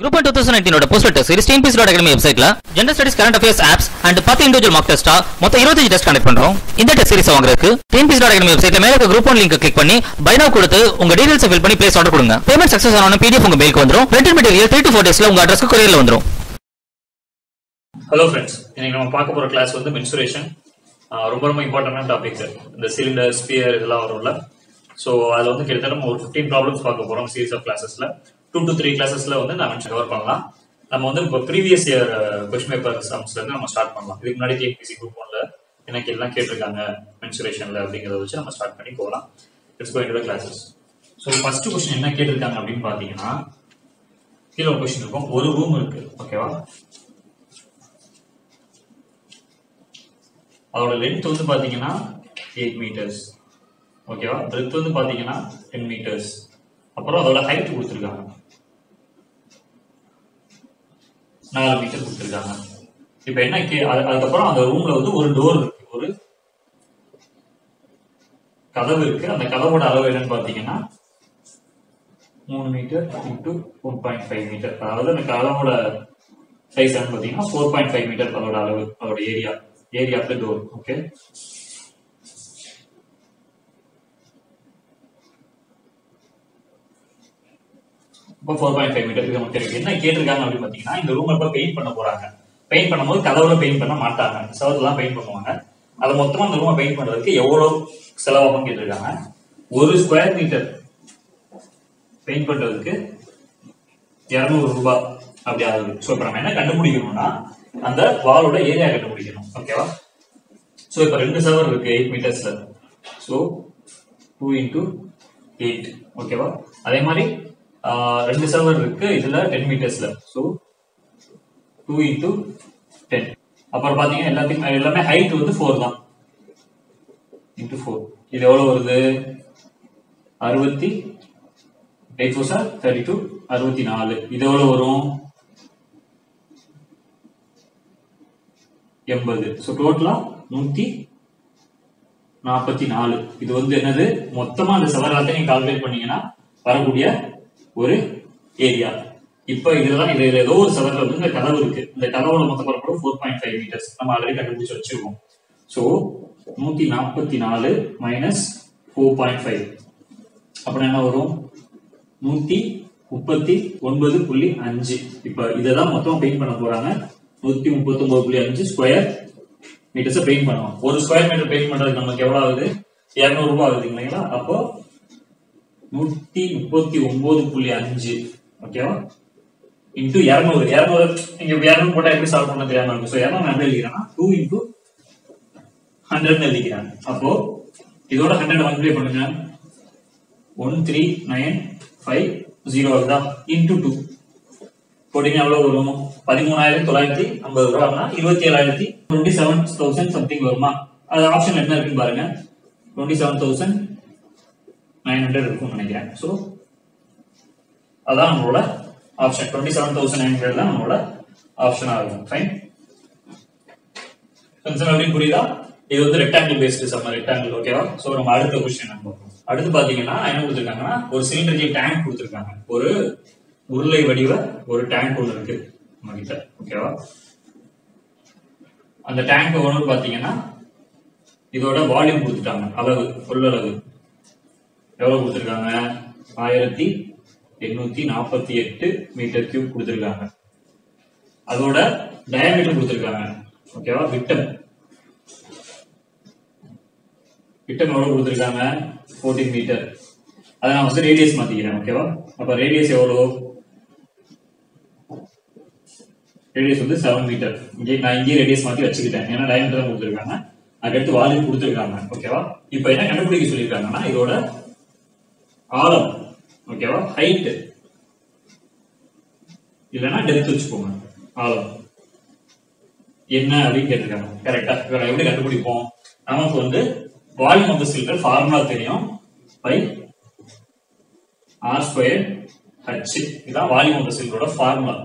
Group 1 2019 postal test series TNPSC.academy வெப்சைட்ல general studies current affairs apps and 10 individual mark டெஸ்டா மொத்தம் 25 test conduct பண்றோம். இந்த டெஸ்ட் சீரிஸ் வாங்குறதுக்கு TNPSC.academy வெப்சைட்ல மேல இருக்க group 1 லிங்க் கிளிக் பண்ணி பை நவ கொடுத்து உங்க டீடைல்ஸ் ஃபில் பண்ணி பிளேஸ் ஆர்டர் கொடுங்க. பேமெண்ட் சக்சஸ் ஆன PDF உங்க மெயிலுக்கு வந்துரும். பிரிண்டட் மெட்டீரியல் 3 to 4 டேஸ்ல உங்க அட்ரஸ்க்கு courierல வந்துரும். ஹலோ ஃப்ரெண்ட்ஸ், இன்னைக்கு நம்ம பார்க்க போற கிளாஸ் வந்து மென்சுரேஷன். ரொம்ப இம்பார்ட்டன்டான டாபிக். இந்த சிலிண்டர் ஸ்பியர் இதெல்லாம் வரும்ல. ஸோ அதில் வந்து கிட்டத்தட்ட நம்ம ஒரு 15 ப்ராப்ளம்ஸ் பார்க்க போறோம் சீரிஸ் ஆஃப் கிளாஸஸ்ல. 2 to 3 கிளாஸஸ்ல வந்து நம்ம கவர் பண்ணலாம். நம்ம வந்து இப்போ ப்ரீவியஸ் இயர் கொஸ்டின் பேப்பர் எக்ஸாம்ஸ்ல இருந்து நம்ம ஸ்டார்ட் பண்ணலாம். இதுக்கு முன்னாடி TNPSC குரூப் 1ல எனக்கு எல்லாம் கேட்டிருக்காங்க மென்சுரேஷன்ல அப்படிங்கிறத வச்சு நம்ம ஸ்டார்ட் பண்ணி போகலாம். It's going to the classes. So first question என்ன கேட்டிருக்காங்க அப்படின்னு பாத்தீங்கன்னா, கீழே ஒரு கொஸ்டின் இருக்கும். ஒரு ரூம் இருக்கு, ஓகேவா? அதோட லென்த் வந்து பாத்தீங்கன்னா 8 மீட்டர்ஸ், ஓகேவா? பிரெத் வந்து பாத்தீங்கன்னா 10 மீட்டர்ஸ். அப்புறம் அதோட ஹைட் கொடுத்துருக்காங்க 4 மீட்டர் கொடுத்துருக்காங்க. இப்ப என்ன அதுக்கப்புறம் அந்த ரூம்ல வந்து ஒரு டோர் இருக்கு, ஒரு கதவு இருக்கு. அந்த கதவோட அளவு என்னன்னு பாத்தீங்கன்னா 3 மீட்டர் இன்டு 1.5 மீட்டர். அதாவது அந்த கதவோட சைஸ் என்னன்னு பாத்தீங்கன்னா 4.5 மீட்டர் அதோட அளவு, அதோட area of the door. Okay, இப்போ 4.5 மீட்டர் இது நமக்கு இருக்கு. என்ன கேட்டிருக்காங்க அப்படின்னு பாத்தீங்கன்னா, இந்த ரூம் எப்ப பெயிண்ட் பண்ண போறாங்க. பெயிண்ட் பண்ணும்போது கதவுல பெயிண்ட் பண்ண மாட்டாங்க, செவத்துலாம் பெயிண்ட் பண்ணுவாங்க. அதை மொத்தமா அந்த ரூமை பெயிண்ட் பண்றதுக்கு எவ்வளவு செலவாகும் கேட்டிருக்காங்க. 1 ஸ்கொயர் மீட்டர் பெயிண்ட் பண்றதுக்கு 200 ரூபாய் அப்படி ஆகுது. ஸோ இப்போ நம்ம என்ன கண்டுபிடிக்கணும்னா, அந்த வாலோட ஏரியா கண்டுபிடிக்கணும், ஓகேவா? ஸோ இப்போ 2 செவர் இருக்கு 8 மீட்டர்ஸ்ல. ஸோ 2 into 8, ஓகேவா? அதே மாதிரி 2 செவர் இருக்கு இதுல 10 மீட்டர்ஸ்ல. So 2 into 10. அப்புறம் பாத்தீங்கன்னா எல்லாமே ஹைட் வந்து 4 தான். into 4 இது எவ்வளவு வருது? 8 4 32, 64. இது எவ்வளவு வரும்? 80. ஸோ டோட்டலா 144. இது வந்து என்னது? மொத்தமா அந்த செவர் எல்லாத்தையும் நீங்க கால்குலேட் பண்ணீங்கன்னா வரக்கூடிய ஒரு ஏரியா. இப்ப இதுதான் இது ஏதோ ஒரு செவர்ல வந்து இந்த கதவு இருக்கு. இந்த கதவோட மொத்த பரப்பளவு 4.5 மீட்டர்ஸ் நம்ம ஆல்ரெடி கண்டுபிடிச்சு வச்சிருக்கோம். சோ 144 மைனஸ் 4.5 அப்படின்னா என்ன வரும்? 139.5. இப்ப இதெல்லாம் மொத்தம் பெயிண்ட் பண்ண போறாங்க. 139.5 ஸ்கொயர் மீட்டர்ஸ் பெயிண்ட் பண்ணுவோம். ஒரு ஸ்கொயர் மீட்டர் பெயிண்ட் பண்றதுக்கு நமக்கு எவ்வளவு ஆகுது? 200 ரூபாய் ஆகுது இல்லைங்களா? அப்போ 139.5, ஓகேவா? இன்டு 200 நீங்க 200 போட்டா எப்படி சால்வ் பண்ண தெரியாம இருக்கும். சோ 200 நான் எப்படி எழுதிக்கிறேன்னா 2 into 100 எழுதிக்கிறேன். அப்போ இதோட 100 மல்டிப்ளை பண்ணுங்க. 13950 வருதா? இன்டு 2 போட்டீங்கன்னா எவ்வளவு வரும்? 13,950 ரூபாய்னா 27,000 சம்திங் வருமா? அது ஆப்ஷன் என்ன இருக்குன்னு பாருங்க. 27,900 இருக்கும்னு நினைக்கிறேன். சோ அதான் நம்மளோட ஆப்ஷன். 27,900 தான் நம்மளோட ஆப்ஷனா இருக்கும். ஃபைன், கன்செப்ட் எப்படி புரியுதா? இது வந்து ரெக்டாங்கிள் பேஸ்டு சம், ரெக்டாங்கிள், ஓகேவா? சோ நம்ம அடுத்த क्वेश्चन பார்ப்போம். அடுத்து பாத்தீங்கன்னா என்ன கொடுத்திருக்காங்கன்னா, ஒரு சிலிண்டரிக்கல் டேங்க் கொடுத்திருக்காங்க. ஒரு உருளை வடிவ ஒரு டேங்க் ஒன்று இருக்கு நம்ம கிட்ட, ஓகேவா? அந்த டேங்க் ஒன்று பாத்தீங்கன்னா இதோட வால்யூம் கொடுத்துட்டாங்க, அளவு, கொள்ளளவு எவ்வளவு கொடுத்திருக்காங்க? 1848 மீட்டர் கியூப் கொடுத்திருக்காங்க. அதோட டயாமீட்டர் கொடுத்திருக்காங்க, ஓகேவா? விட்டம் எவ்வளவு கொடுத்திருக்காங்க? 14 மீட்டர். அதை நான் வந்து ரேடியஸ் மாத்திக்கிறேன், ஓகேவா? அப்ப ரேடியஸ் எவ்வளவு? ரேடியஸ் வந்து 7 மீட்டர். நான் இங்கே ரேடியஸ் மாத்தி வச்சுக்கிட்டேன், ஏன்னா டயாமீட்டர் கொடுத்திருக்காங்க. அதுக்கடுத்து வால்யூம் கொடுத்திருக்காங்க, ஓகேவா? இப்ப என்ன கண்டுபிடிக்க சொல்லியிருக்காங்கன்னா, இதோட ஆழம், ஓகேவா? ஹைட் இல்லைன்னா டெப்த் வச்சுக்கோங்க. ஆழம் என்ன அப்படின்னு கேட்டிருக்காங்க. கரெக்டா? இவரை எப்படி கண்டுபிடிப்போம்? நமக்கு வந்து volume of the cylinder formula தெரியும். Pi r square h. இதான் வால்யூம் ஆஃப் தி சிலிண்டரோட ஃபார்முலா.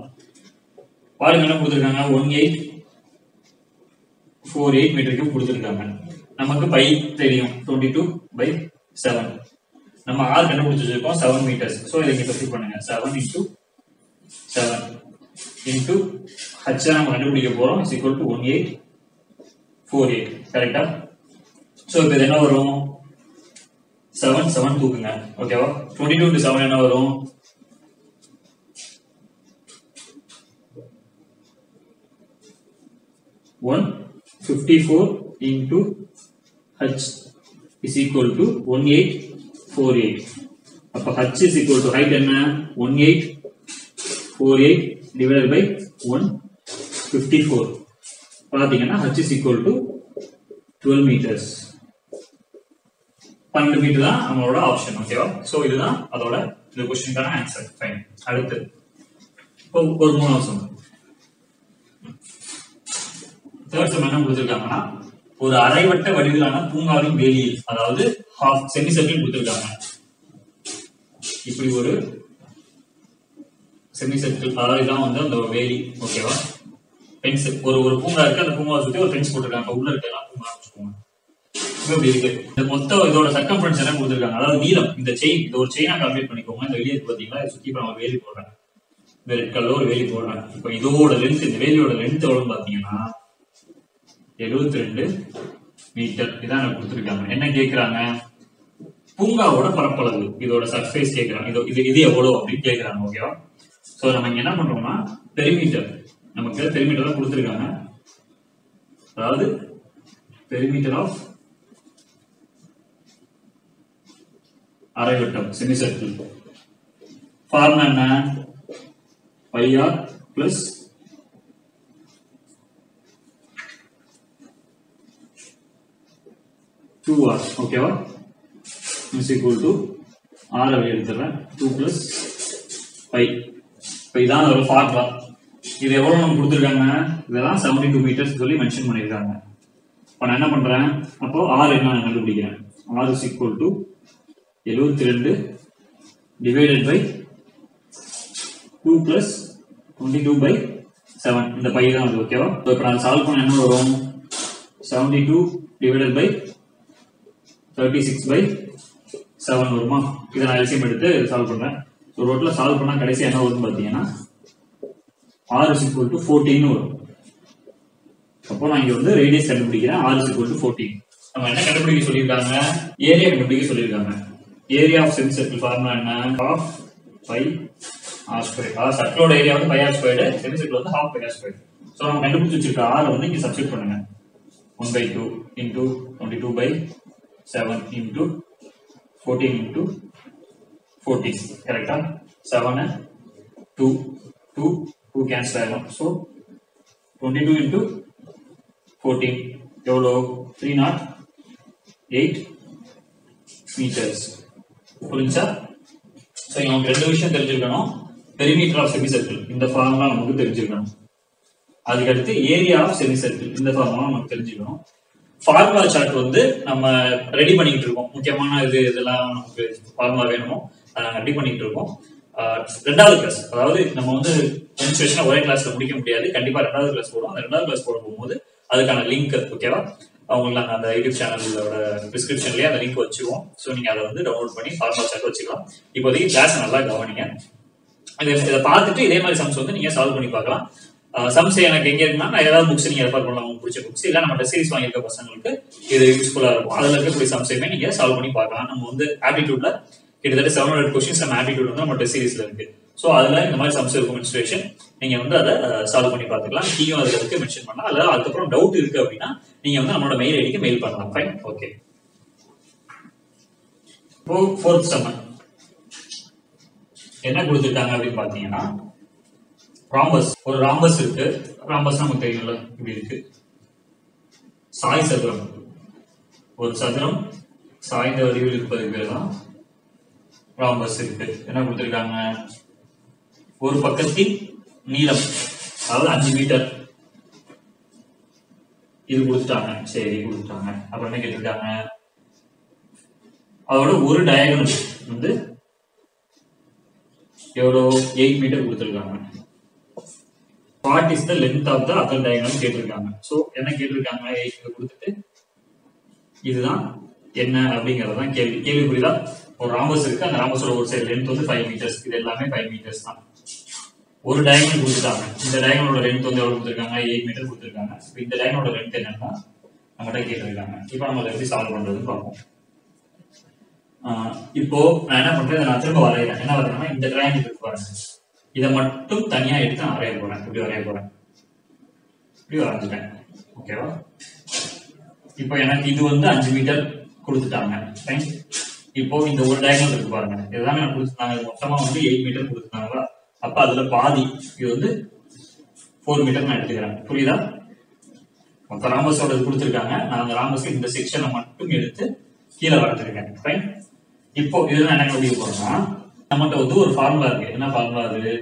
வால்யூம் என்ன கொடுத்திருக்காங்க? 1848 மீட்டர் கியூப் கொடுத்திருக்காங்க. நமக்கு பை தெரியும், 22/7. நம்ம r கண்டுபிடிச்சு வச்சிருக்கோம் 7 மீட்டர்ஸ். சோ இதை இங்க சப்ஸ்டிட்யூட் பண்ணுங்க. 7 into 7 into h நம்ம கண்டுபிடிக்க போறோம் is equal to 1848 கரெக்ட்டா சோ இப்போ இது என்ன வரும் 7 தூக்குங்க ஓகேவா 22 into 7 என்ன வரும் 154 into h is equal to 1848 அப்ப h is equal to height என்ன 1848 divided by 154 பாத்தீங்கன்னா h is equal to 12 meters 12 metre தான் நம்மளோட ஆப்ஷன் ஓகேவா சோ இதுதான் அதோட இந்த क्वेश्चनக்கான ஆன்சர் ஃபைன் அடுத்து இப்போ ஒரு மூணாவது சம் தேர்ட் சம் என்ன கொடுத்திருக்காங்கன்னா ஒரு அரைவட்ட வடிவிலான பூங்காவின் வேலியில் அதாவது ஹாஃப் செமி சர்க்கிள் கொடுத்திருக்காங்க இப்படி ஒரு செமி சர்க்கிள் அதாவது இதான் வந்து அந்த வேலி ஓகேவா ஃபென்ஸ் ஒரு பூங்கா இருக்கு அந்த பூங்காவை சுத்தி ஒரு ஃபென்ஸ் போட்டுருக்காங்க உள்ள இருக்கலாம் பூங்கா வச்சுக்கோங்க இப்படி இருக்கு இந்த மொத்த இதோட சர்க்கம்ஃபரன்ஸ் என்ன கொடுத்திருக்காங்க அதாவது நீளம் இந்த செயின் இது ஒரு செயினா கால்குலேட் பண்ணிக்கோங்க இந்த வெளியே பாத்தீங்களா சுத்தி இப்ப நான் வேலி போடுறேன் இந்த ரெட் கலர்ல ஒரு வேலி போடுறேன் இப்போ இதோட லென்த் இந்த வேலியோட லென்த் எவ்வளவு பாத்தீங்கன்னா 72 மீட்டர் இதான் எனக்கு கொடுத்திருக்காங்க என்ன கேக்குறாங்க பூங்காவோட பரப்பளவு இதோட சர்ஃபேஸ் கேக்குறாங்க இது எவ்வளவு அப்படின்னு கேக்குறாங்க ஓகேவா சோ நம்ம இங்க என்ன பண்றோம்னா பெரிமீட்டர் நமக்கு பெரிமீட்டர் தான் கொடுத்திருக்காங்க அதாவது பெரிமீட்டர் ஆஃப் அரைவட்டம் செமி சர்க்கிள் ஃபார்முலா என்ன πr plus 2r ஓகேவா is equal to r அப்படியே எடுத்துறேன் 2 plus pi இப்போ இதான் ஒரு ஃபார்முலா இது எவ்வளவு நமக்கு கொடுத்திருக்காங்க இதெல்லாம் 72 மீட்டர்ஸ் சொல்லி மென்ஷன் பண்ணிருக்காங்க இப்போ நான் என்ன பண்றேன் அப்போ r என்ன கண்டுபிடிக்கிறேன் r is equal to 72 divided by 2 plus 22 by 7 இந்த பை தான் அது ஓகேவா இப்போ நான் சால்வ் பண்ண என்ன வரும் 72 divided by 36 by 7 வருமா இத நான் எல்சிஎம் எடுத்து சால்வ் பண்றேன் சோ ரோட்ல சால்வ் பண்ணா கடைசி என்ன வரும்னு பாத்தீங்கன்னா r is equal to 14 வரும் அப்போ நான் இங்க வந்து ரேடியஸ் கண்டுபிடிக்கிறேன் r is equal to 14 நம்ம என்ன கண்டுபிடிக்க சொல்லிருக்காங்க ஏரியா கண்டுபிடிக்க சொல்லிருக்காங்க area of semi circle formula என்ன half pi r square r சர்க்கிளோட ஏரியா வந்து pi r squared semi circle வந்து half pi r squared so நம்ம கண்டுபிடிச்சு வச்சிருக்க r வந்து இங்க சப்ஸ்டிட்யூட் பண்ணுங்க 1/2 into 22 by 7 into 14 into 14 correct 7 2 cancel ஆகும் so 22 into 14 எவ்வளோ 308 meters புரிஞ்சா சோ நமக்கு ரெண்டு விஷயம் தெரிஞ்சிருக்கணும் பெரிமீட்டர் ஆஃப் செமி சர்க்கிள் இந்த ஃபார்முலா நமக்கு தெரிஞ்சிருக்கணும் அதுக்கு அடுத்து ஏரியா ஆஃப் செமி சர்க்கிள் இந்த ஃபார்முலா நமக்கு தெரிஞ்சிருக்கணும் ஃபார்முலா சார்ட் வந்து நம்ம ரெடி பண்ணிட்டு இருக்கோம் முக்கியமான இதெல்லாம் நமக்கு ஃபார்முலா வேணுமோ ரெடி பண்ணிட்டு இருக்கோம் ரெண்டாவது கிளாஸ் அதாவது நம்ம வந்து டெமான்ஸ்ட்ரேஷன் ஒரே கிளாஸ்ல முடிக்க முடியாது கண்டிப்பா ரெண்டாவது கிளாஸ் போடும் அந்த ரெண்டாவது கிளாஸ் போட போகும்போது அதுக்கான லிங்க் ஓகேவா அவங்களுக்கு நாங்கள் அந்த யூடியூப் சேனலோட டிஸ்கிரிப்ஷன்லயே அந்த லிங்க் வச்சுக்குவோம் ஸோ நீங்க அதை வந்து டவுன்லோட் பண்ணி ஃபார்முலா சார்ட் வச்சுக்கலாம் இப்போதைக்கு கிளாஸ் நல்லா கவனிங்க இதை பார்த்துட்டு இதே மாதிரி சம்ஸ் வந்து நீங்க சால்வ் பண்ணி பார்க்கலாம் சம்ஸ் எனக்கு எங்க இருக்குன்னா நான் ஏதாவது புக்ஸ் நீங்க ரெஃபர் பண்ணலாம் உங்களுக்கு பிடிச்ச புக்ஸ் இல்ல நம்ம சீரிஸ் வாங்கியிருக்க பசங்களுக்கு இது யூஸ்ஃபுல்லா இருக்கும் அதுல இருக்கக்கூடிய சம்ஸையுமே நீங்க சால்வ் பண்ணி பார்க்கலாம் நம்ம வந்து ஆப்டிடியூட்ல கிட்டத்தட்ட 700 கொஸ்டின்ஸ் நம்ம ஆப்டிடியூட் வந்து நம்ம சீரிஸ்ல இருக்கு சோ அதுல இந்த மாதிரி சம்ஸ் இருக்கும் மென்ஸ்ட்ரேஷன் நீங்க வந்து அதை சால்வ் பண்ணி பார்த்துக்கலாம் கீயும் அதுல இருக்கு மென்ஷன் பண்ணலாம் அல்லது அதுக்கப்புறம் டவுட் இருக்கு அப்படின்னா நீங்க வந்து நம்மளோட மெயில் ஐடிக்கு மெயில் பண்ணலாம் ஃபைன் ஓகே இப்போ ஃபோர்த் சம் என்ன கொடுத்துருக்காங்க அப்படின்னு பாத்தீங்கன்னா ராம்பஸ் ஒரு ராம்பஸ் இருக்கு ராம்பஸ் நமக்கு தெரியும்ல இப்படி இருக்கு சாய் சதுரம் ஒரு சதுரம் சாய்ந்த வடிவில் இருப்பது பேர் தான் ராம்பஸ் இருக்கு என்ன கொடுத்திருக்காங்க ஒரு பக்கத்தின் நீளம் அதாவது 5 மீட்டர் இது கொடுத்துட்டாங்க சரி கொடுத்துட்டாங்க அப்புறம் என்ன கேட்டிருக்காங்க அதோட ஒரு டயகனல் வந்து எவ்வளோ 8 மீட்டர் கொடுத்திருக்காங்க what is the length of the other diagonal கேட்டிருக்காங்க சோ என்ன கேட்டிருக்காங்க 8 கொடுத்துட்டு இதுதான் என்ன அப்படிங்கறதுதான் கேள்வி புரியுதா ஒரு ராம்பஸ் இருக்கு அந்த ராம்பஸோட ஒரு சைடு லென்த் வந்து 5 மீட்டர்ஸ் இது எல்லாமே 5 மீட்டர்ஸ் தான் ஒரு டயகனல் கொடுத்துட்டாங்க. இந்த டயகனலோட லென்த் வந்து எவ்வளவு கொடுத்துருக்காங்க? 8 மீட்டர் கொடுத்துருக்காங்க. இந்த டயகனலோட லென்த் என்னன்னா நம்மகிட்ட கேட்டிருக்காங்க. இப்போ நம்ம அதை எப்படி சால்வ் பண்றதுன்னு பார்ப்போம். இப்போ நான் என்ன பண்றேன், நான் திரும்ப வரைகிறேன். என்ன வரையறேன்னா இந்த ட்ரையாங்கிள் இருக்கு பாருங்க, இதை மட்டும் தனியா எடுத்து நான் வரைய போறேன். இப்படி வரைய போறேன், இப்படி வரைஞ்சிட்டேன். ஓகேவா? இப்போ எனக்கு இது வந்து 5 மீட்டர் கொடுத்துட்டாங்க. இப்போ இந்த ஒரு டயகனல் இருக்கு பாருங்க, இதுதான் எனக்கு கொடுத்துட்டாங்க. மொத்தமா வந்து 8 மீட்டர் கொடுத்துட்டாங்களா? அப்ப அதுல பாதி இது வந்து 4 மீட்டர் நான் எடுத்துக்கிறேன். புரியுதா? மொத்த ராம்பஸோட கொடுத்துருக்காங்க. நான் அந்த ராம்பஸ் இந்த செக்ஷனை மட்டும் எடுத்து கீழே வரைஞ்சிருக்கேன். ஃபைன். இப்போ இதுல என்ன கண்டுபிடிக்க போறோம்னா, நம்மகிட்ட வந்து ஒரு ஃபார்முலா இருக்கு. என்ன ஃபார்முலா அது?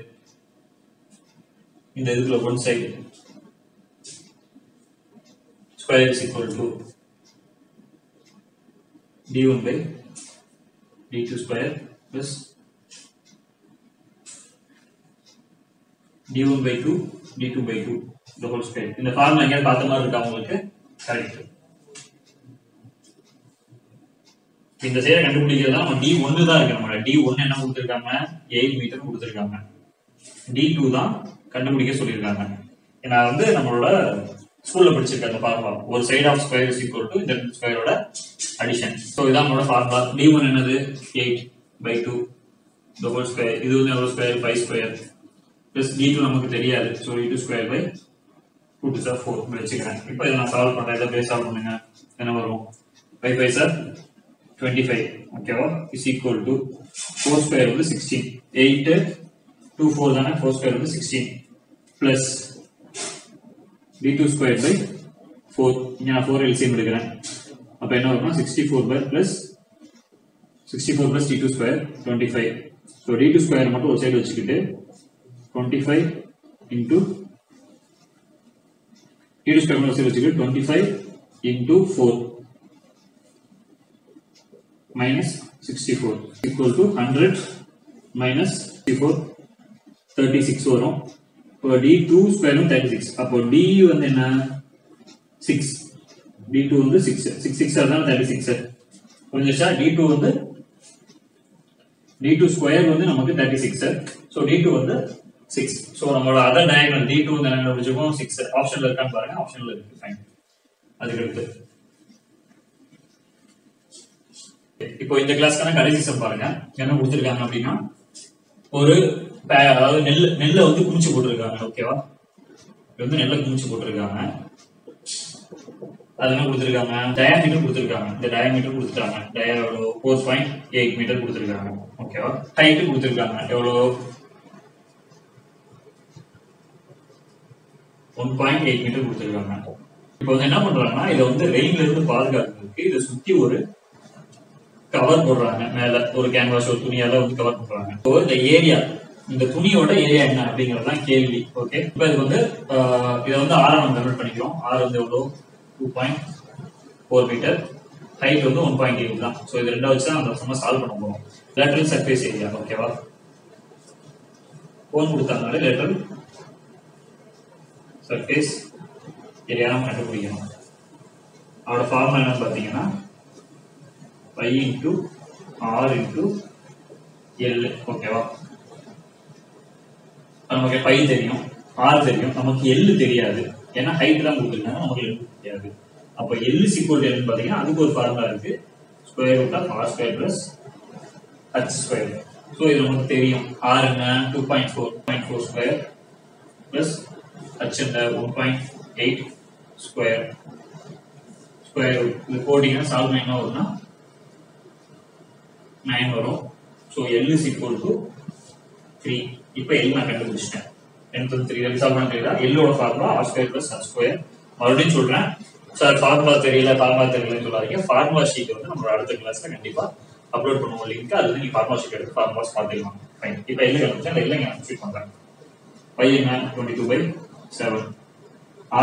இந்த இதுல one side square is equal to d1 by d2 square plus d1 by 2 d2 by 2 the whole square. இந்த ஃபார்முலா எங்க பார்த்த மாதிரி இருக்கா உங்களுக்கு? கரெக்ட். இந்த சைட கண்டுபிடிக்கிறதா நம்ம d1 தான் இருக்கு. நம்ம d1 என்ன கொடுத்திருக்காங்க? 8 மீட்டர் கொடுத்திருக்காங்க. d2 தான் கண்டுபிடிக்க சொல்லிருக்காங்க. ஏன்னா வந்து நம்மளோட ஸ்கூல்ல படிச்சிருக்க அந்த ஃபார்முலா, ஒரு side of square is equal to இந்த ஸ்கொயரோட அடிஷன். சோ இதான் நம்மளோட ஃபார்முலா. d1 என்னது? 8 by 2 the whole square. இது வந்து எவ்வளவு ஸ்கொயர்? 5 ஸ்கொயர் plus d2 நமக்கு தெரியாது. so d2 square by 2 to the 4 வெச்சுக்கிறேன். இப்போ இத நான் சால்வ் பண்றேன். இத பேஸ் சால்வ் பண்ணுங்க. என்ன வரும்? 5 5 சார் 25. ஓகேவா? is equal to 4 square வந்து 16. 8 2 4 தானே? 4 square வந்து 16 plus d2 square by 4. இங்க நான் 4 LCM எடுக்கிறேன். அப்ப என்ன வரும்னா 64 by plus 64 plus d2 square 25. so d2 square மட்டும் ஒரு சைடு வச்சுக்கிட்டு 25 into d2 square மட்டும் ஒரு சைடு வச்சுக்கிட்டு 25 into 4 minus 64 equal to 100 minus 64 36 வரும். இப்போ d2 square 36. அப்போ d வந்து என்ன? 6. d2 வந்து 6. 6 6 அதான் 36. புரிஞ்சுச்சா? d2 வந்து d2 ஸ்கொயர் வந்து நமக்கு 36. சோ d2 வந்து 6. சோ நம்மளோட அதர் டயகனல் d2 வந்து என்ன கண்டுபிடிச்சோம்? 6. ஆப்ஷன்ல இருக்கான்னு பாருங்க. ஆப்ஷன்ல இருக்கு. ஃபைன். அதுக்கு அடுத்து இப்போ இந்த கிளாஸ்க்கான கடைசி சம் பாருங்க. என்ன கொடுத்திருக்காங்க அப்படின்னா, ஒரு அதாவது நெல்லை வந்து குமிச்சு போட்டிருக்காங்க. ஓகேவா? இது வந்து நெல்லை குமிச்சு போட்டிருக்காங்க. அது என்ன கொடுத்திருக்காங்க? டயாமீட்டர் கொடுத்திருக்காங்க. இந்த டயாமீட்டர் கொடுத்துட்டாங்க. டயா எவ்வளவு? 4.8 மீட்டர் கொடுத்திருக்காங்க. ஓகேவா? ஹைட் கொடுத்திருக்காங்க. எவ்வளவு? 1.8 மீட்டர் கொடுத்திருக்காங்க. இப்போ வந்து என்ன பண்றாங்கன்னா, இதை வந்து ரெயின்ல இருந்து பாதுகாக்கிறதுக்கு இதை சுத்தி ஒரு கவர் போடுறாங்க. மேல ஒரு கேன்வாஸ் ஒரு துணியால வந்து கவர் பண்றாங்க. இப்போ இந்த ஏரியா, இந்த துணியோட ஏரியா என்ன அப்படிங்கறதுதான் கேள்வி. ஓகே, இப்போ இது வந்து இதை வந்து ஆர் நம்ம கன்வெர்ட் பண்ணிக்கிறோம். ஆர் வந்து எவ்வளவு? 2.4 மீட்டர். ஹைட் வந்து 1.8 தான். சோ இது ரெண்டா வச்சு தான் நம்ம சும்மா சால்வ் பண்ண போறோம். Lateral surface area. ஓகேவா? கோன் கொடுத்தாங்க. லேட்டரல் சர்ஃபேஸ் ஏரியா நம்ம கண்டுபிடிக்கணும். அதோட ஃபார்முலா என்னன்னு பாத்தீங்கன்னா pi into r into l. ஓகேவா? நமக்கு pi தெரியும், r தெரியும், நமக்கு l தெரியாது. ஏன்னா ஹைட் தான் கொடுத்திருக்காங்க, நமக்கு l தெரியாது. அப்ப l is equal to என்ன பாத்தீங்கன்னா அதுக்கு ஒரு ஃபார்முலா இருக்கு. Square root of r square plus h square. So இது நமக்கு தெரியும். r என்ன? 2.4 ஸ்கொயர் பிளஸ் h என்ன? 1.8 ஸ்கொயர். ஸ்கொயர் ரூட் இது போட்டீங்கன்னா சால்வ் பண்ணா என்ன வரும்னா 9 வரும். So l is equal to 3. இப்போ l நான் கண்டுபிடிச்சிட்டேன். 10 சால்வ் பண்ண தெரியல. l ஓட formula r square plus h square. மறுபடியும் சொல்றேன் சார், ஃபார்முலா தெரியலன்னு சொல்லாதீங்க. ஃபார்முலா ஷீட் வந்து நம்ம அடுத்த கிளாஸ்ல கண்டிப்பா அப்லோட் பண்ணுவோம் லிங்க். அதுல நீங்க ஃபார்முலா ஷீட் எடுத்து ஃபார்முலாஸ் பார்த்துக்கலாம். ஃபைன். இப்போ l கண்டுபிடிச்சேன். l நான் சப்ஸ்டிட் பண்றேன். y என்ன? 22/7.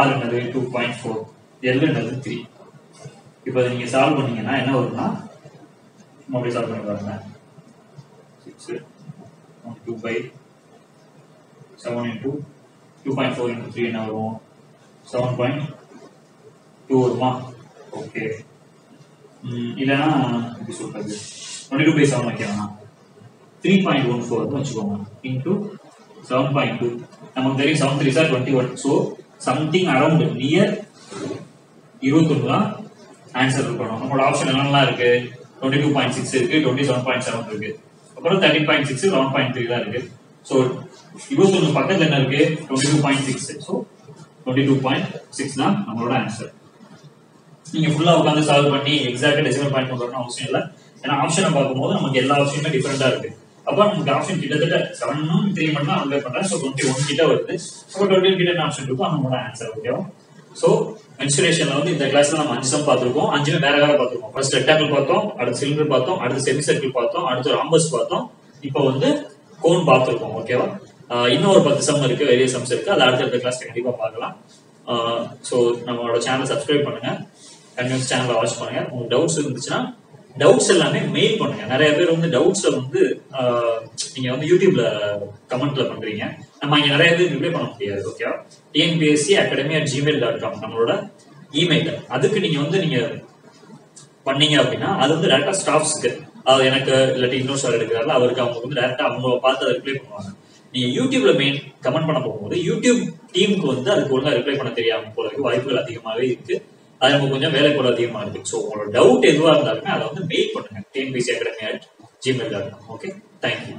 r என்னது? 2.4. l என்னது? 3. இப்போ நீங்க சால்வ் பண்ணீங்கன்னா என்ன வரும்னா மொபைல் சால்வ் பண்ணி பாருங்க. 6 2/7 into 2.4 into 3 என்ன வரும்? 7.2 வருமா? ஓகே. இல்லனா எப்படி சொல்றது? 22/7 வைக்கலாம். 3.14 வச்சுக்கோங்க. into 7.2 நமக்கு தெரியும் 7 3 sir 21. So something around near 21 தான் ஆன்சர் இருக்கணும். நம்மளோட ஆப்ஷன் என்னெல்லாம் இருக்கு? 22.6 இருக்கு, 27.7 இருக்கு, அப்புறம் 13.6 11.3 தான் இருக்கு. ஸோ 21 பக்கத்துல என்ன இருக்கு? 22.6. ஸோ 22.6 தான் நம்மளோட ஆன்சர். நீங்க ஃபுல்லா உட்காந்து சால்வ் பண்ணி எக்ஸாக்டா டெசிமல் பாயிண்ட் பண்ணணும்னு அவசியம் இல்லை. ஏன்னா ஆப்ஷனை பார்க்கும்போது நமக்கு எல்லா ஆப்ஷனுமே டிஃபரெண்டா இருக்கு. அப்ப நமக்கு ஆப்ஷன் கிட்டத்தட்ட 7 3 மட்டும் தான் அப்ளை பண்றேன். ஸோ 21 கிட்ட வருது. ஸோ 21 கிட்ட என்ன ஆப்ஷன் இருக்கோ நம்மளோட ஆன்சர். ஓகேவா? ஸோ மென்சுரேஷன்ல வந்து இந்த கிளாஸ்ல நம்ம 5 சம் பார்த்திருக்கோம். 5மே வேற வேற பார்த்திருக்கோம். ஃபர்ஸ்ட் ரெக்டாங்கிள் பார்த்தோம், அடுத்து சிலிண்டர் பார்த்தோம், அடுத்து செமி சர்க்கிள் பார்த்தோம், அடுத்து ராம்பஸ் பார்த்தோம், இப்போ வந்து கோன் பார்த்திருக்கோம். ஓகேவா? இன்னும் ஒரு 10 சம் இருக்கு, வேரிய சம்ஸ் இருக்கு. அது அடுத்த கிளாஸ் கண்டிப்பா பார்க்கலாம். ஸோ நம்மளோட சேனல் சப்ஸ்கிரைப் பண்ணுங்க, கண்டினியூஸ் சேனலை வாட்ச் பண்ணுங்க. உங்களுக்கு டவுட்ஸ் இருந்துச்சுன்னா டவுட்ஸ் எல்லாமே மெயில் பண்ணுங்க. நிறைய பேர் வந்து டவுட்ஸை வந்து நீங்க வந்து யூடியூப்ல கமெண்ட்ல பண்றீங்க. நம்ம இங்க நிறைய பேர் ரிப்ளை பண்ண முடியாது. ஓகேவா? tnpsc@gmail.com நம்மளோட இமெயில். அதுக்கு நீங்க வந்து நீங்க பண்ணீங்க அப்படின்னா அது வந்து டேரக்டா ஸ்டாஃப்ஸ்க்கு, அது எனக்கு இல்லாட்டி இன்னொரு சார் எடுக்கிறாரு அவருக்கு, அவங்க வந்து டேரக்டா அவங்க பார்த்து அதை ரிப்ளை பண்ணுவாங்க. நீங்க யூடியூப்ல மெயின் கமெண்ட் பண்ண போகும்போது யூடியூப் டீமுக்கு வந்து அதுக்கு ஒழுங்கா ரிப்ளை பண்ண தெரியாம போறதுக்கு வாய்ப்புகள் அதிகமாகவே இருக்கு. அது நமக்கு கொஞ்சம் வேலை கூட அதிகமா இருக்கு. ஸோ உங்களோட டவுட் எதுவா இருந்தாலுமே அதை வந்து மெயில் பண்ணுங்க tnpsc@gmail.com. Okay, thank you.